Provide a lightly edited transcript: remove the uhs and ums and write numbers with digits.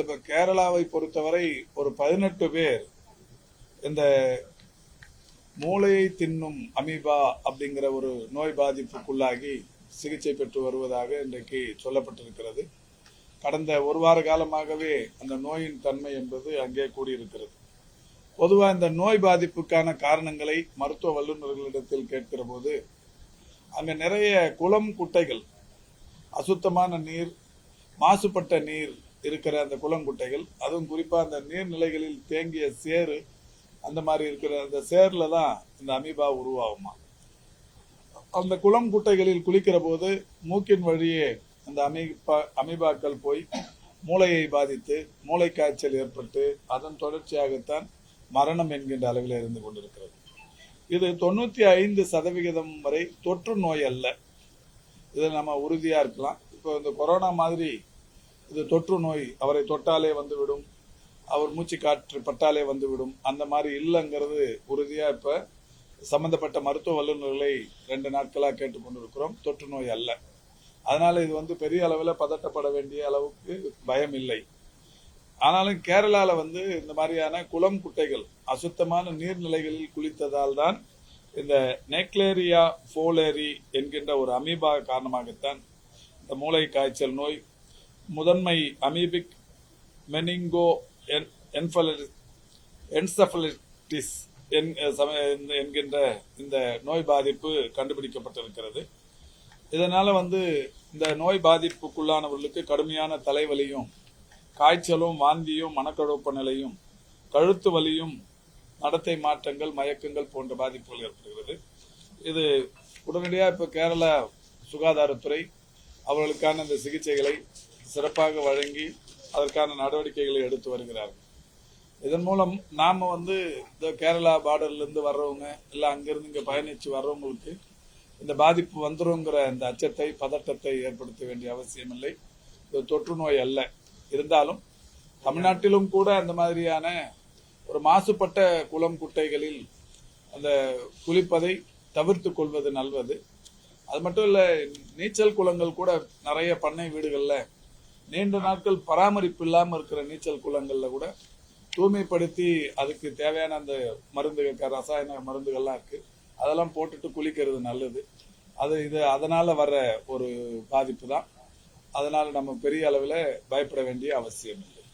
இப்ப கேரளாவை பொறுத்தவரை ஒரு 18 பேர் இந்த மூளையை தின்னும் அமீபா அப்படிங்கிற ஒரு நோய் பாதிப்புக்குள்ளாகி சிகிச்சை பெற்று வருவதாக இன்றைக்கு சொல்லப்பட்டிருக்கிறது. கடந்த ஒரு வார காலமாகவே அந்த நோயின் தன்மை என்பது அங்கே கூடியிருக்கிறது. பொதுவாக இந்த நோய் பாதிப்புக்கான காரணங்களை மருத்துவ வல்லுநர்களிடத்தில் கேட்கிற போது அங்க நிறைய குளம் குட்டைகள், அசுத்தமான நீர், மாசுபட்ட நீர் இருக்கிற அந்த குளங்குட்டைகள், அதுவும் குறிப்பா அந்த நீர்நிலைகளில் தேங்கிய சேறு, அந்த மாதிரி இருக்கிற அந்த சேர்ல தான் இந்த அமீபா உருவாகுமா. அந்த குளம் குட்டைகளில் குளிக்கிற போது மூக்கின் வழியே அந்த அமீபாக்கள் போய் மூளையை பாதித்து மூளை காய்ச்சல் ஏற்பட்டு அதன் தொடர்ச்சியாகத்தான் மரணம் என்கின்ற அளவில் இருந்து கொண்டிருக்கிறது. இது 95% வரை தொற்று நோய் அல்ல. இதில் நம்ம உறுதியா இருக்கலாம். இப்போ இந்த கொரோனா மாதிரி இது தொற்று நோய், அவரை தொட்டாலே வந்துவிடும், அவர் மூச்சு காற்று பட்டாலே வந்துவிடும், அந்த மாதிரி இல்லைங்கிறது உறுதியா இப்ப சம்பந்தப்பட்ட மருத்துவ வல்லுநர்களை 2 நாட்களா கேட்டுக்கொண்டிருக்கிறோம். தொற்று நோய் அல்ல. அதனால இது பெரிய அளவில் பதட்டப்பட வேண்டிய அளவுக்கு பயம் இல்லை. ஆனாலும் கேரளால இந்த மாதிரியான குளம் குட்டைகள், அசுத்தமான நீர்நிலைகளில் குளித்ததால் தான் இந்த நெக்லேரியா ஃபோலேரி என்கின்ற ஒரு அமீபா காரணமாகத்தான் இந்த மூளை காய்ச்சல் நோய், முதன்மை அமீபிக் மெனிங்கோ என்செபலைட்டிஸ் என்கின்ற இந்த நோய் பாதிப்பு கண்டுபிடிக்கப்பட்டிருக்கிறது. இதனால இந்த நோய் பாதிப்புக்குள்ளானவர்களுக்கு கடுமையான தலைவலியும், காய்ச்சலும், வாந்தியும், மனக்கழுப்பு நிலையும், கழுத்து வலியும், நடத்தை மாற்றங்கள், மயக்கங்கள் போன்ற பாதிப்புகள் ஏற்படுகிறது. இது உடனடியாக இப்ப கேரள சுகாதாரத்துறை அவர்களுக்கான இந்த சிகிச்சைகளை சிறப்பாக வழங்கி அதற்கான நடவடிக்கைகளை எடுத்து வருகிறார்கள். இதன் மூலம் நாம இந்த கேரளா பார்டர்ல இருந்து வர்றவங்க இல்ல அங்கிருந்து இங்க பயணிச்சு வர்றவங்களுக்கு இந்த பாதிப்பு வந்துருங்கிற இந்த அச்சத்தை, பதட்டத்தை ஏற்படுத்த வேண்டிய அவசியம் இல்லை. இது தொற்று நோய் அல்ல. இருந்தாலும் தமிழ்நாட்டிலும் கூட அந்த மாதிரியான ஒரு மாசுபட்ட குளம் குட்டைகளில் அந்த குளிப்பதை தவிர்த்து கொள்வது நல்லது. அது மட்டும் இல்ல, நீச்சல் குளங்கள் கூட நிறைய பண்ணை வீடுகள்ல நீண்ட நாட்கள் பராமரிப்பு இல்லாம இருக்கிற நீச்சல் குளங்கள்ல கூட தூய்மைப்படுத்தி அதுக்கு தேவையான அந்த மருந்துகள், ரசாயன மருந்துகள்லாம் இருக்கு, அதெல்லாம் போட்டுட்டு குளிக்கிறது நல்லது. இது அதனால வர்ற ஒரு பாதிப்பு தான். அதனால நம்ம பெரிய அளவில் பயப்பட வேண்டிய அவசியம் இல்லை.